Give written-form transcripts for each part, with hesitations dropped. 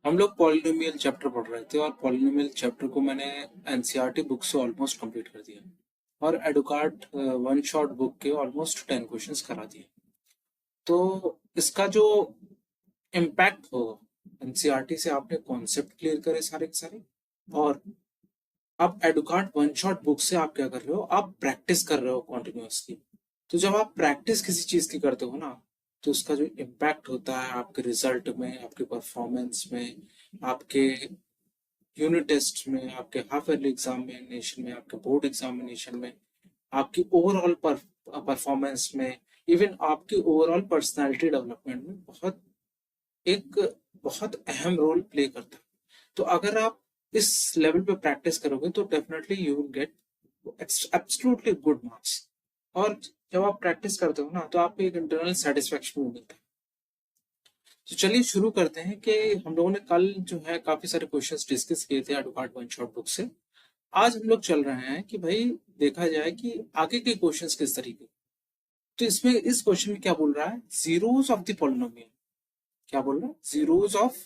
हम लोग polynomial chapter पढ़ रहे थे और पॉलिनोमियल चैप्टर को मैंने एनसीईआरटी बुक से ऑलमोस्ट कंप्लीट कर दिया और एडुकार्ट वन शॉट बुक के ऑलमोस्ट 10 क्वेश्चंस करा दिए। तो इसका जो इम्पैक्ट होगा, एनसीईआरटी से आपने कॉन्सेप्ट क्लियर करे सारे के सारे, और अब एडुकार्ट वन शॉट बुक से आप क्या कर रहे हो, आप प्रैक्टिस कर रहे हो कॉन्टिन्यूसली। तो जब आप प्रैक्टिस किसी चीज की करते हो ना, तो उसका जो इम्पैक्ट होता है आपके रिजल्ट में, आपके परफॉर्मेंस में, आपके यूनिट टेस्ट में, आपके हाफ ईयरली एग्जामिनेशन में, आपके बोर्ड एग्जामिनेशन में, आपकी ओवरऑल परफॉर्मेंस में, इवन आपकी ओवरऑल पर्सनालिटी डेवलपमेंट में एक बहुत अहम रोल प्ले करता है। तो अगर आप इस लेवल पे प्रैक्टिस करोगे तो definitely you will get absolutely good marks. और जब आप प्रैक्टिस करते हो ना, तो आपको एक इंटरनल सेटिस्फेक्शन भी मिलता है। तो चलिए शुरू करते हैं कि हम लोगों ने कल जो है काफी सारे क्वेश्चंस डिस्कस किए थे एडुकार्ट वन शॉट बुक से। आज हम लोग चल रहे हैं कि भाई देखा जाए कि आगे के क्वेश्चंस किस तरीके। तो इसमें इस क्वेश्चन में क्या बोल रहा है, जीरोस ऑफ द पॉलिनोमियल। क्या बोल रहा है, zeros of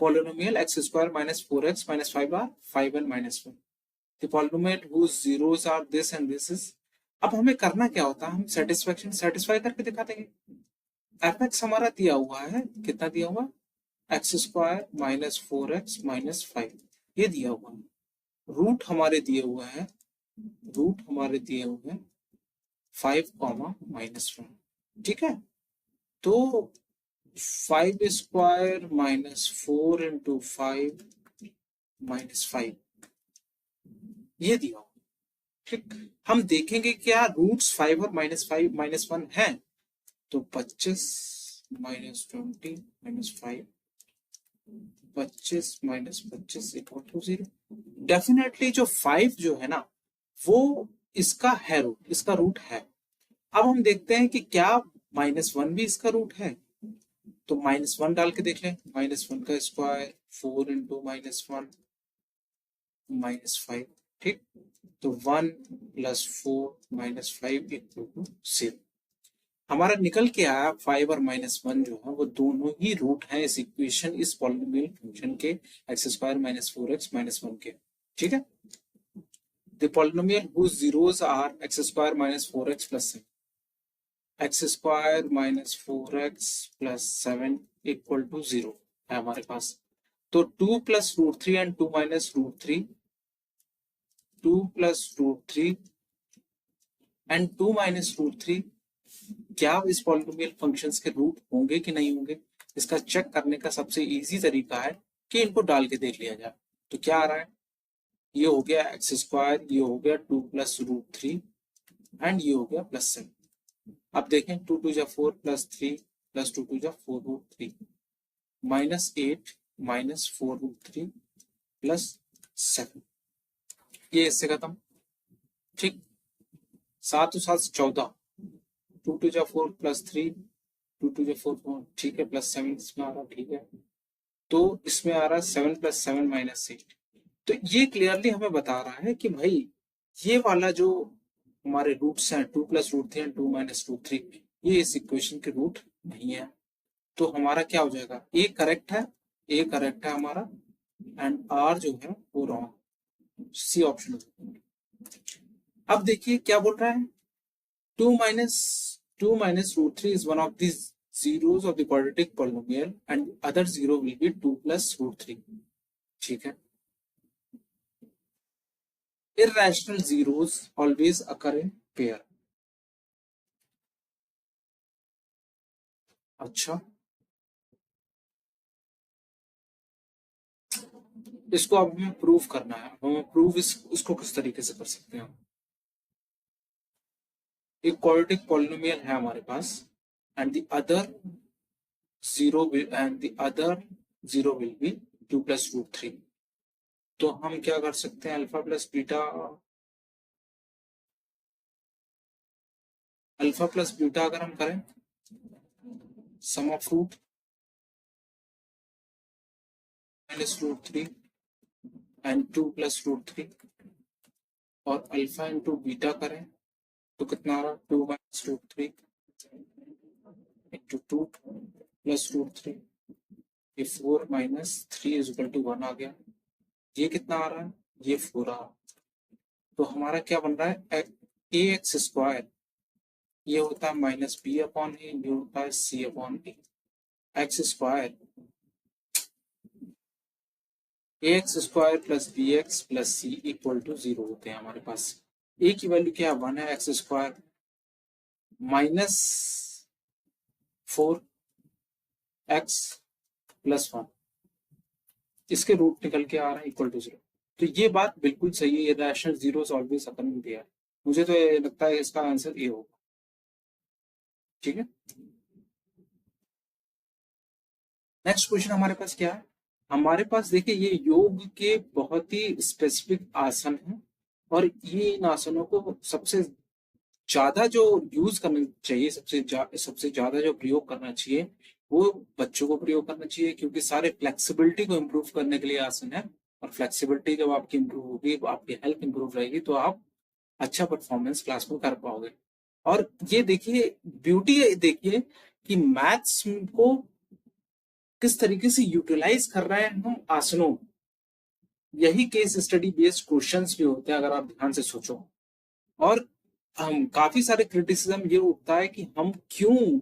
polynomial x square minus 4x minus 5 or 5 and minus 1। The polynomial whose zeros are this and this is. अब हमें करना क्या होता है, हम सेटिस्फाई करके दिखा देंगे। एफ एक्स हमारा दिया हुआ है, कितना दिया हुआ, x square minus 4x minus 5, ये दिया हुआ है। रूट हमारे दिए हुए हैं, रूट हमारे दिए हुए हैं 5 कॉमा माइनस 1। ठीक है, तो 5 स्क्वायर माइनस 4 इंटू 5 माइनस 5, ये दिया हुआ। ठीक, हम देखेंगे क्या रूट्स 5 और माइनस 5 माइनस 1 है। तो 25 minus 20 minus 5, 25 minus 25 equal to 0। Definitely जो 5 जो है ना, वो इसका है रूट, इसका रूट है। अब हम देखते हैं कि क्या -1 भी इसका रूट है। तो -1 डाल के देख लें, -1 का स्क्वायर 4 इंटू -1 -5। ठीक, तो 1 प्लस 4 माइनस 5 इक्वल टू 0। हमारा निकल के आया 5 और -1 जो है वो दोनों ही रूट हैं इस इक्वेशन, इस पॉलिनोमियल फंक्शन के, x square minus 4x minus 1 के। ठीक है, the polynomial whose zeros are x square minus 4x plus 7, x square minus 4x plus 7 equal to 0 है हमारे पास। तो 2 plus root 3 and 2 minus root 3, 2 plus root 3 and 2 minus root 3, क्या इस polynomial functions के रूट होंगे कि नहीं होंगे। इसका चेक करने का सबसे इजी तरीका है कि इनको डाल के देख लिया जाए। तो क्या आ रहा है, ये हो गया एक्स स्क्वायर, ये हो गया 2 प्लस रूट 3 एंड ये हो गया प्लस 7। अब देखें, 2 टू जा 4 प्लस 3 प्लस 2 टू जा 4 root 3 minus 8 minus 4 root 3 plus 7, ये इससे खत्म। ठीक, 7 और 7 14, 2 टू जा 4 प्लस 3, 2 टू जा 4 ठीक है, प्लस 7 इसमें आ रहा, ठीक है। तो इसमें आ रहा है 7 प्लस 7 माइनस 8। तो ये क्लियरली हमें बता रहा है कि भाई ये वाला जो हमारे रूट्स हैं, 2 plus root 3 and 2 minus root 3, ये इस इक्वेशन के रूट नहीं है। तो हमारा क्या हो जाएगा, ए करेक्ट है, ए करेक्ट है हमारा, एंड आर जो है वो रॉन्ग, सी ऑप्शन। अब देखिए क्या बोल रहा है, 2 minus root 3 is one of the zeros of the quadratic polynomial and the other zero will be 2 plus root 3। ठीक है, irrational zeros always occur in pair। अच्छा, इसको अब हमें प्रूव करना है। हमें प्रूव इसको किस तरीके से कर सकते हैं। एक क्वाड्रेटिक पॉलिनोमियल है हमारे पास and the other zero will be 2 plus root 3। तो हम क्या कर सकते हैं, alpha plus beta, alpha plus beta अगर हम करें, sum of root minus root 3 and 2 plus root 3, और अल्फा इंटू बीटा करें तो कितना आ रहा, 2 minus root 3 into 2 plus root 3 ये 4 माइनस 3 इज इक्वल टू 1 आ गया। ये कितना आ रहा है? ये 4 आ रहा है। तो हमारा क्या बन रहा है? ए एक्स स्क्वायर ये होता है माइनस बी अपॉन ए, ये होता है c upon a. X square a x square plus b x plus c equal to 0 होते हैं हमारे पास। ए की वैल्यू क्या है? 1 है। X square minus 4 x plus 1, इसके रूट निकल के आ रहा है इक्वल टू 0। तो ये बात बिल्कुल सही है, ये रैशनल जीरोस ऑलवेज अकन दिया है। मुझे तो ये लगता है इसका आंसर ए होगा। ठीक है, नेक्स्ट क्वेश्चन हमारे पास क्या है? हमारे पास देखिए ये योग के बहुत ही स्पेसिफिक आसन हैं, और ये इन आसनों को सबसे ज्यादा जो यूज करना चाहिए, सबसे ज्यादा जो प्रयोग करना चाहिए वो बच्चों को प्रयोग करना चाहिए, क्योंकि सारे फ्लेक्सिबिलिटी को इम्प्रूव करने के लिए आसन है। और फ्लेक्सिबिलिटी जब आपकी इम्प्रूव होगी, आपकी हेल्थ इम्प्रूव रहेगी, तो आप अच्छा परफॉर्मेंस क्लास में कर पाओगे। और ये देखिए ब्यूटी देखिए कि मैथ्स को किस तरीके से यूटिलाइज कर रहे हैं हम आसनों। यही केस स्टडी बेस्ड क्वेश्चंस भी होते हैं अगर आप ध्यान से सोचो। और हम काफी सारे क्रिटिसिज्म ये उठता है कि हम क्यों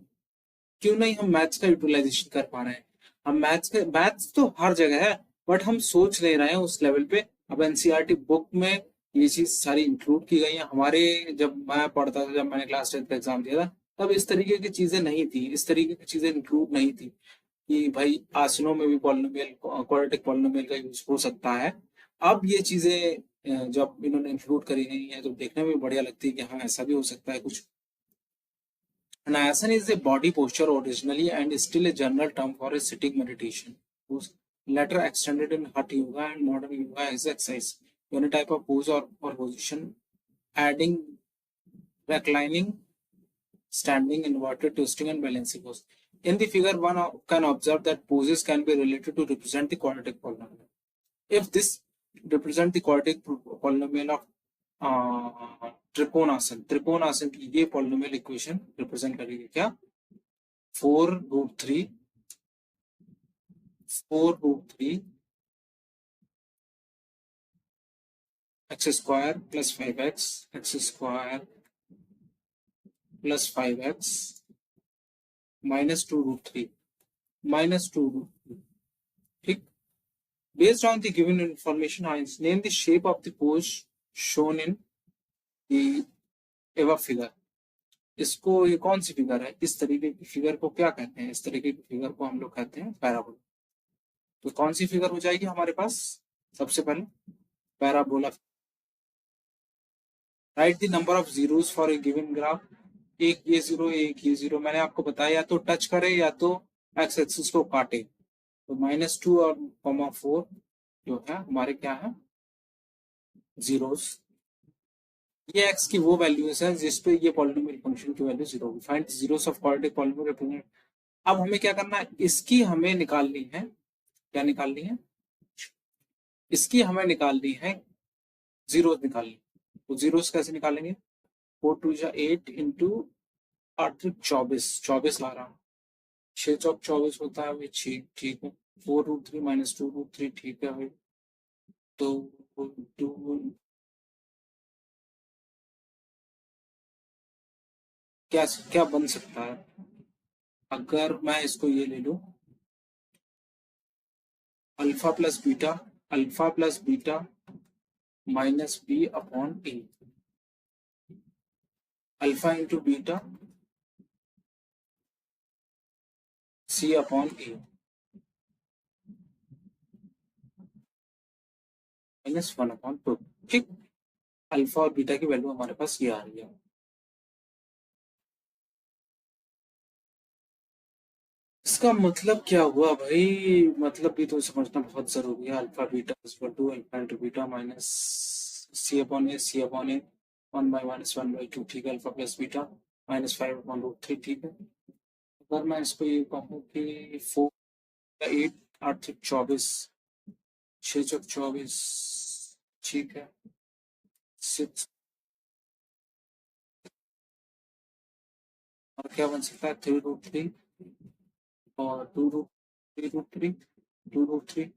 क्यों नहीं हम मैथ्स का यूटिलाइजेशन कर पा रहे हैं। हम मैथ्स तो हर जगह है, बट हम सोच नहीं रहे हैं उस लेवल पे। अब एनसीईआरटी बुक में ये चीज सारी इंक्लूड की गई है। हमारे जब मैं पढ़ता था, जब मैंने क्लास 10 का एग्जाम दिया था, तब इस तरीके की चीजें नहीं थी, इस तरीके की चीजें इंक्लूड नहीं थी कि भाई आसनों में भी पॉलिनोमियल क्वाड्रेटिक पॉलिनोमियल का यूज हो सकता है। अब ये चीजें जब इन्होंने इंक्लूड करी गई है तो देखने में भी बढ़िया लगती है कि हाँ ऐसा भी हो सकता है कुछ। An asana is a body posture originally and still a general term for a sitting meditation, whose latter extended in Hatha Yoga and modern yoga as exercise. Any type of pose or position, adding reclining, standing, inverted, twisting, and balancing pose. In the figure, one can observe that poses can be related to represent the quadratic polynomial. If this represent the quadratic polynomial of trikonasana की ये polynomial equation represent करेगी क्या? 4√3 x square plus 5x x square plus 5x -2√3 -2√3। ठीक, based on the given information, I name the shape of the pose shown in the above figure. इसको, ये कौन सी figure है? इस तरीके की फिगर को क्या कहते हैं? इस तरीके की फिगर को हम लोग कहते हैं पैराबोला। तो कौन सी फिगर हो जाएगी हमारे पास? सबसे पहले parabola. Right the number of zeros for a given graph. एक ये जीरो, एक ये जीरो। मैंने आपको बताया या तो टच करे या तो एक्स एक्सिस को काटे। तो -2 और -4 जो है हमारे क्या है? जीरोस। ये x की वो वैल्यूज है जिसपे ये पॉलिनोमियल फंक्शन की वैल्यू 0 होगी। Find zeros of quadratic polynomial represent. अब हमें क्या करना है? इसकी हमें निकालनी है। क्या निकालनी है? इसकी हमें निकालनी है, जीरोस निकालनी। तो जीरोस कैसे निकालेंगे? 4 2 8 इंटू 8 24, 24 ला रहा हूँ। 6 चौक 24 होता है भाई। ठीक है। 4√3 -2√3 ठीक है भाई। तो 2 क्या क्या बन सकता है अगर मैं इसको ये ले लूं? Alpha plus beta, alpha plus beta minus b upon a. Alpha into beta c upon a -1/2। ठीक, अल्फा और बीटा की वैल्यू हमारे पास ये आ रही है। इसका मतलब क्या हुआ भाई? मतलब भी तो समझना बहुत जरूरी है। Alpha beta equal to alpha into beta minus c upon a, c upon a 1/-1/2। ठीक है। Alpha plus beta -5/√3। ठीक है। अगर मैं इसको ये कहूँ कि 4 8 8 24, 6 चौक 24, ठीक है। 6 और क्या बन सकता है? 3√3 और 2√3 3√3 2√3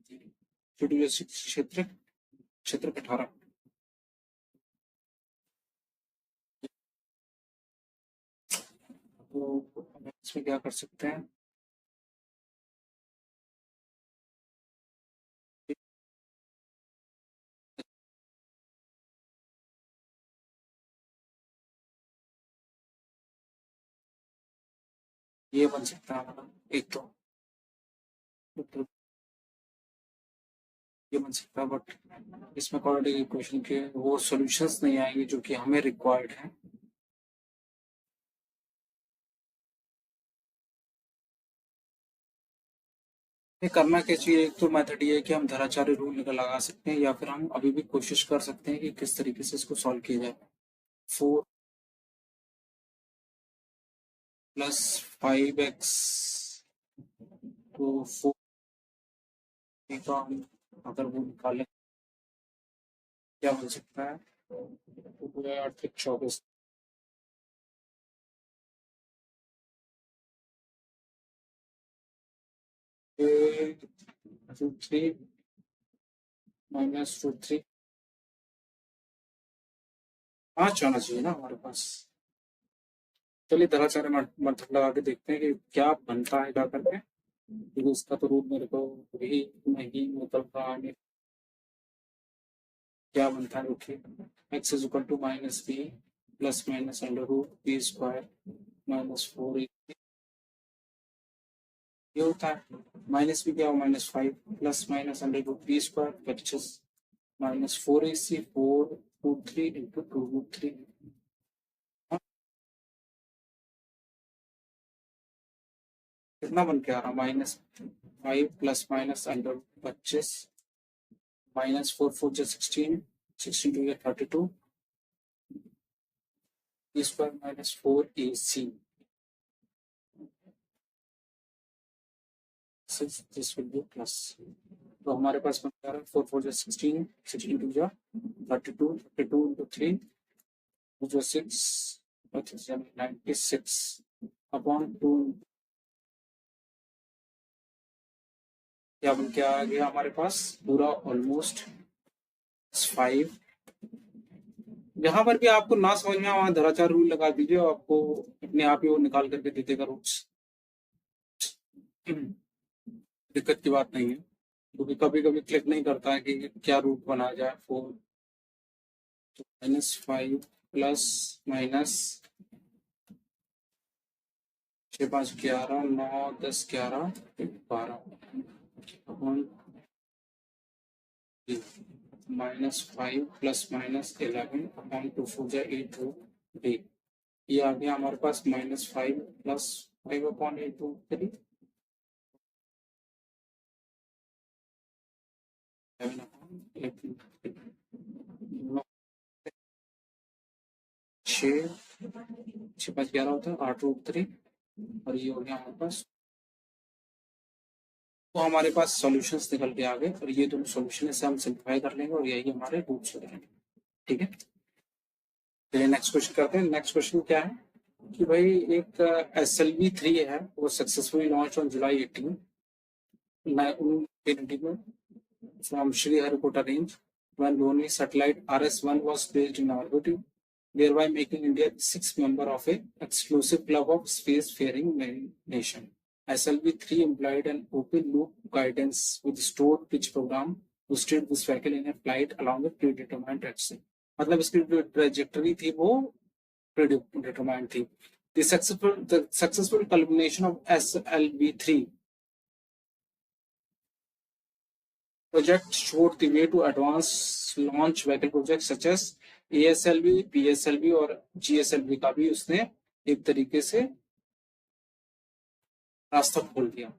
2√6 क्षेत्र 18। तो इसमें क्या कर सकते हैं, ये बन सकता है हमारा एक तो ये बन सकता है, बट इसमें क्वाड्रेटिक इक्वेशन के वो सॉल्यूशंस नहीं आएंगे जो कि हमें रिक्वायर्ड है। ये करना क्या चाहिए, एक तो मेथड ये है कि हम धराचार्य रूल निकल लगा सकते हैं, या फिर हम अभी भी कोशिश कर सकते हैं कि किस तरीके से इसको सॉल्व किया जाए। 4 + 5x, तो 4 का हम अगर वो निकालें क्या बन सकता है, तो 8 × 24। 3 -√3 5 आना चाहिए ना हमारे पास। चलिए धराचार्य मर्थक लगा के देखते हैं कि क्या बनता है क्या करके, क्योंकि उसका तो रूट मेरे को भी नहीं मतलब रहा है। क्या बनता है देखिए, x = -b ± √b² ये होता है। माइनस भी क्या हो, -5 ± √b², 4ac 4√3 × 2√3। कितना बन के आ रहा, -5 ± -√25 -4 4 16 16 2 32 b² -4ac। This will be plus, तो हमारे पास बन जा रहा है 4 4 16 16 2 32 32 into 3 6 96 अपॉन 2। क्या बन के आ गया हमारे पास पूरा ऑलमोस्ट 5। यहाँ पर भी आपको ना समझ में वहां धराचार रूल लगा दीजिए, आपको अपने आप ही वो निकाल करके दे देगा रूट्स। दिक्कत की बात नहीं है, क्योंकि कभी कभी क्लिक नहीं करता है कि क्या रूट बना जाए। 4 -5 प्लस माइनस 6 5 11 9 10 11 12 -5 ± 11 अपॉन 2 4 8 2 डी। ये आ गया हमारे पास -5 + 5 अपॉन 8 2 3 7 अपॉन 8 6 6 5 11 होता है 8√3, और ये हो गया हमारे पास। तो हमारे पास सॉल्यूशंस निकल के आ गए, और ये दोनों सॉल्यूशन से हम सिंप्लीफाई कर लेंगे और यही हमारे रूट्स हो जाएंगे। ठीक है, चलिए नेक्स्ट क्वेश्चन करते हैं। नेक्स्ट क्वेश्चन क्या है कि भाई एक SLV3 है, वो successfully launch on July 18 1980 from Sriharikota range when Loni satellite RS-1 was placed in orbit, thereby making India the sixth member of a exclusive club of space-faring nation. SLV-3 employed an open-loop guidance with stored pitch program to steer this vehicle in a flight along a predetermined trajectory. मतलब इसकी जो trajectory थी वो predetermined थी. The successful culmination of SLV-3 project showed the way to advanced launch vehicle projects such as ASLV, PSLV और GSLV का भी उसने एक तरीके से रास्ता खोल दिया।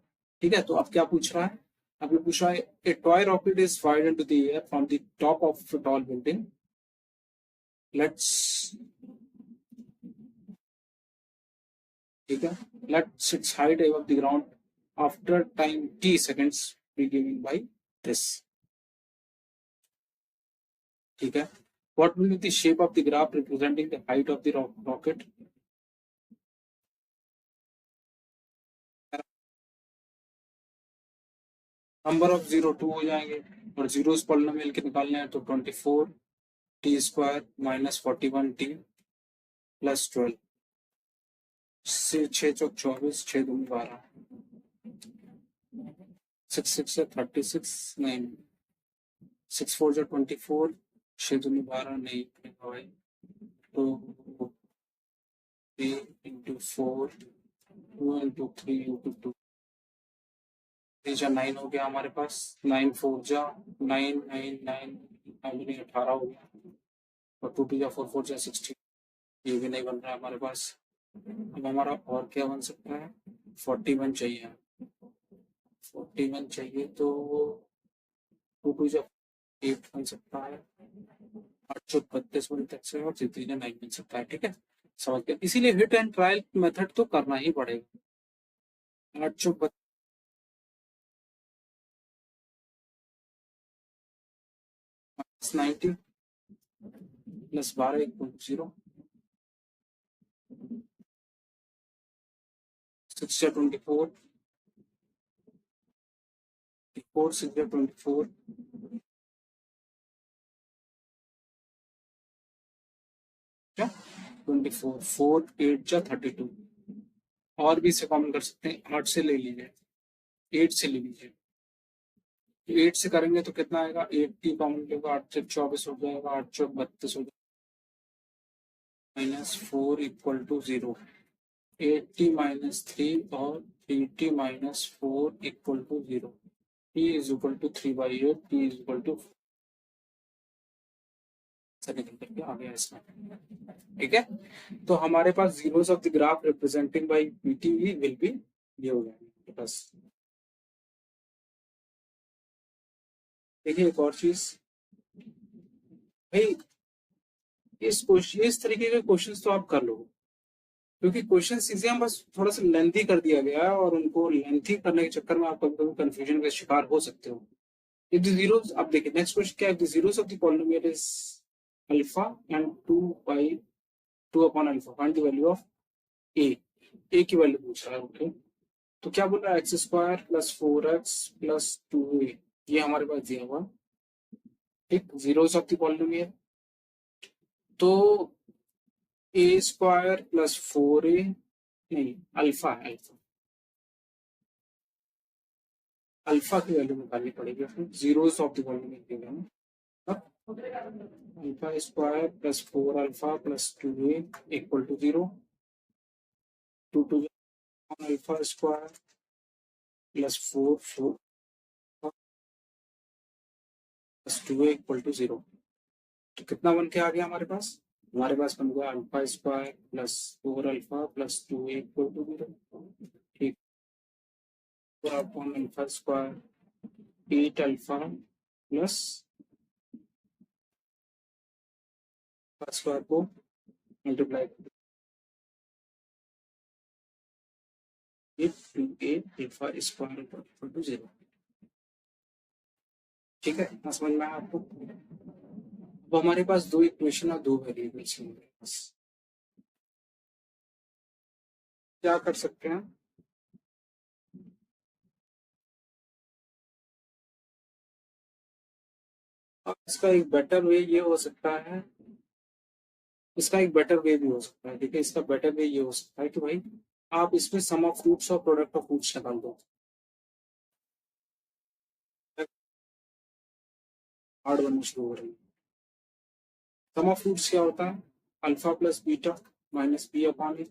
ठीक है, तो अब क्या पूछ रहा है, अभी पूछ रहा है ए toy rocket is fired into the air from the top of a tall building. Let's, ठीक है, let's it's height above the ground after time t seconds be given by this। ठीक है, what will be the shape of the graph representing the height of the rocket? Number of zero 2 हो जाएंगे, और zeros polynomial के निकालने हैं तो 24 T square minus 41 T plus 12 से 6 चौक 24, 6 दूनी 12, 6 6 से 36 नहीं, 6 4 जो 24, 6 दूनी 12 नहीं भाई, तो 3 इंटू 4, 2 इंटू 3 इंटू 2, 3 जा 9 हो गया हमारे पास, 9 4 जा 9 9 9 9 18 हो गया, और 2 2 जा 4 4 जा 16, ये भी नहीं बन रहा है हमारे पास। अब हमारा और क्या बन सकता है, 41 चाहिए, 41 चाहिए तो 2 2 जा 8 बन सकता है, 8 चौक 32 बन सकता है, और 3 जा 9 बन सकता है। ठीक है, समझ गए, इसीलिए हिट एंड ट्रायल मेथड तो करना ही पड़ेगा। 8 चौक 90 प्लस 12 इक्वल 0, 6 जा 24, 4 6 जा 24, क्या 24, 4 8 जा 32, और भी इसे कॉमन कर सकते हैं, 8 से ले लीजिए, 8 से ले लीजिए, 8 से करेंगे तो कितना आएगा, 8 की कॉमन लेगा, 8 से 24 हो जाएगा, 8 चौक 32 हो जाएगा, -4 इक्वल टू 0, 8t माइनस 3 और 3t minus 4 equal to 0, t is equal to 3/8, t is equal to निकल करके आ गया इसमें। ठीक है, तो हमारे पास zeros of the graph representing by PTV will be ये हो जाएंगे बस। देखिए एक और चीज भाई, इस तरीके के क्वेश्चंस तो आप कर लो, क्योंकि क्वेश्चन इसे हम बस थोड़ा सा लेंथी कर दिया गया है, और उनको लेंथी करने के चक्कर में आप कभी कभी कंफ्यूजन का शिकार हो सकते हो। इफ द जीरोस, अब देखिए नेक्स्ट क्वेश्चन क्या है, the zeros of the polynomial is alpha and 2 upon alpha, find the value of a की वैल्यू पूछ रहा है। ओके, तो क्या बोल रहा है, x square plus 4x plus 2a, ये हमारे पास दिया हुआ। ठीक, जीरोस ऑफ द पॉलिनोमियल, तो ए स्क्वायर प्लस 4a, नहीं अल्फा है, अल्फा की वैल्यू निकालनी पड़ेगी अपनी, जीरोस ऑफ द पॉलिनोमियल के लिए। Alpha square plus 4 alpha plus 2a equal to 0, 2 2 alpha square plus 4 4 plus 2a equal to 0, तो कितना बन के आ गया हमारे पास, हमारे पास बन गया alpha square plus 4 alpha plus 2a equal to 0। ठीक, upon alpha square 8 alpha plus square को multiply 8 2a alpha square equal to 0। ठीक है, ना समझ में आया आपको। अब हमारे पास दो इक्वेशन और दो वेरिएबल्स हैं, क्या कर सकते हैं, अब इसका एक बेटर वे ये हो सकता है, इसका एक बेटर वे भी हो सकता है। ठीक है, इसका बेटर वे ये हो सकता है कि भाई आप इसमें सम ऑफ फ्रूट्स और प्रोडक्ट ऑफ फ्रूट्स निकाल दो, हार्ड बनना शुरू हो रही है। सम ऑफ फ्रूट्स क्या होता है, alpha plus beta minus b upon a,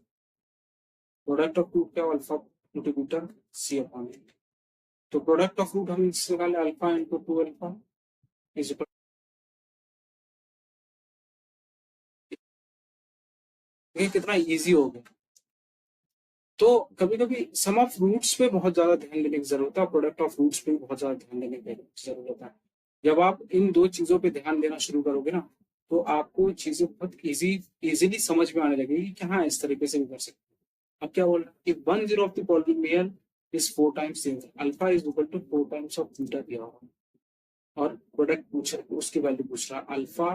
product of root क्या, alpha into beta c upon a, तो प्रोडक्ट ऑफ फ्रूट हम इससे निकाले alpha into 2 alpha is equal, ये कितना इजी हो गया। तो कभी कभी सम ऑफ रूट्स पे बहुत ज्यादा ध्यान देने की जरूरत है, और प्रोडक्ट ऑफ रूट्स पे भी बहुत ज्यादा ध्यान देने की जरूरत है। जब आप इन दो चीजों पे ध्यान देना शुरू करोगे ना, तो आपको चीजें बहुत इजीली समझ में आने लगेगी कि हाँ इस तरीके से भी कर सकते हैं। अब क्या बोल रहा है, if 1/0 of the polynomial is 4 times alpha is equal to 4 times of beta दिया हुआ, और प्रोडक्ट पूछ रहा है, उसकी वैल्यू पूछ रहा है, alpha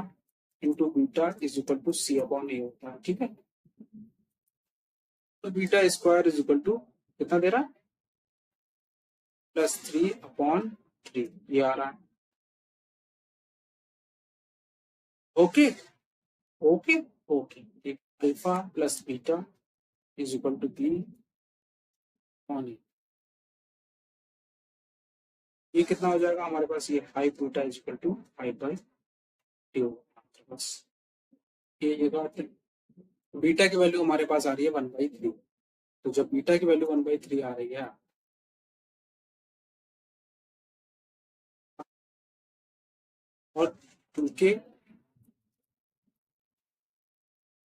into beta is equal to c upon a होता है। ठीक है, तो beta square is equal to कितना दे रहा है, +3 अपॉन 3 ये आ रहा है। Okay okay okay, alpha plus beta is equal to b on a. ये कितना हो जाएगा हमारे पास, ये 5 बीटा इज इक्वल टू 5/2 बस। ये जगह बीटा की वैल्यू हमारे पास आ रही है 1/3। तो जब बीटा की वैल्यू 1/3 आ रही है और 2k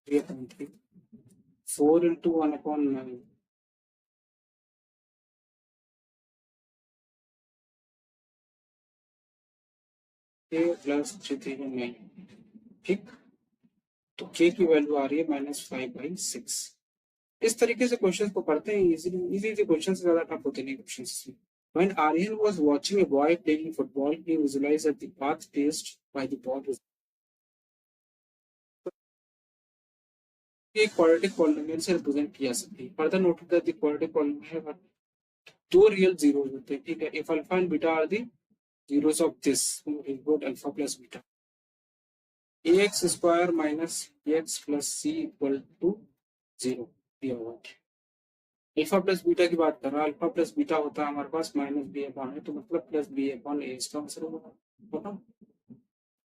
3/3 4 into 1/9 k प्लस 3/9, ठीक। तो k की वैल्यू आ रही है -5/6। इस तरीके से क्वेश्चन को करते हैं इजीली, इजी क्वेश्चन से ज्यादा टफ होते नहीं question. When Aryan was watching a boy playing football, he visualized that the path traced by the ball was एक क्वाड्रेटिक पॉलिनोमियल से रिप्रेजेंट किया सकती है। Further note that the quadratic polynomial है दो रियल जीरोस होते हैं, ठीक है। If alpha and beta are the zeros of this, input alpha plus beta, ax square minus bx plus c equal to 0 दिया हुआ है। अल्फा प्लस बीटा की बात कर रहा है, अल्फा प्लस बीटा होता है हमारे पास माइनस बी अपॉन है, तो मतलब प्लस बी अपॉन ए, इसका आंसर होगा।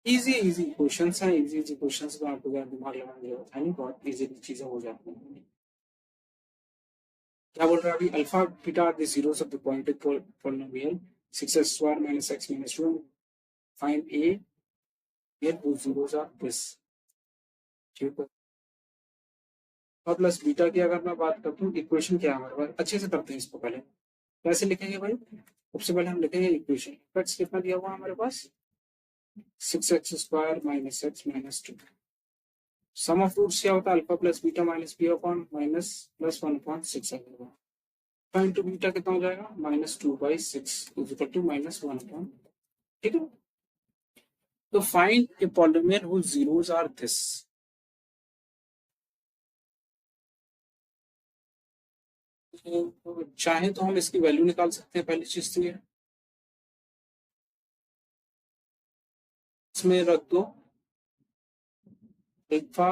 इजी इजी क्वेश्चंस हैं, इजी इजी क्वेश्चंस में आपको ज्यादा दिमाग लगाने की जरूरत है नहीं, बहुत इजी चीजें हो जाती हैं। क्या बोल रहा है अभी, alpha beta are the zeros of the quadratic polynomial 6x square minus x minus 2, find a where both zeros are this, ठीक है। और प्लस बीटा की अगर मैं बात करता हूँ, इक्वेशन क्या है हमारे पास, अच्छे से करते हैं इसको। पहले कैसे लिखेंगे भाई, सबसे पहले हम लिखेंगे इक्वेशन, x कितना दिया हुआ हमारे पास 6x square minus x minus 2, sum of roots क्या होता है alpha plus beta minus b upon minus plus 1/6 आएगा। फाइन टू बीटा कितना हो जाएगा -2/6 इज इक्वल टू -1, ठीक है। तो find a polynomial whose zeros are this, तो चाहे तो हम इसकी वैल्यू निकाल सकते हैं, पहली चीज तो ये इसमें रख दो, अल्फा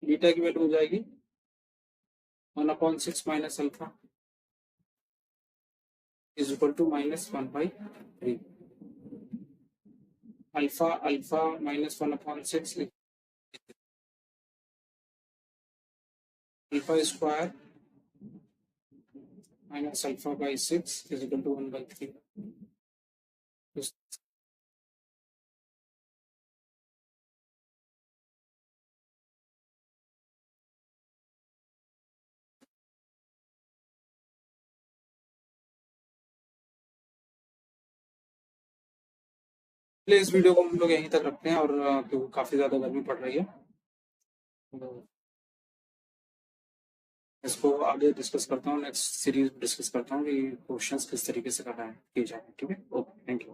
बीटा की वैल्यू हो जाएगी 1/6 minus alpha is equal to -1/3। Alpha alpha -1/6, alpha square minus alpha by 6 is equal to 1/3। इस वीडियो को हम लोग यहीं तक रखते हैं, और तो काफी ज्यादा गर्मी पड़ रही है, तो इसको आगे डिस्कस करता हूँ, नेक्स्ट सीरीज डिस्कस करता हूँ कि क्वेश्चंस किस तरीके से करना है किए जाए, ठीक है। Okay, thank you.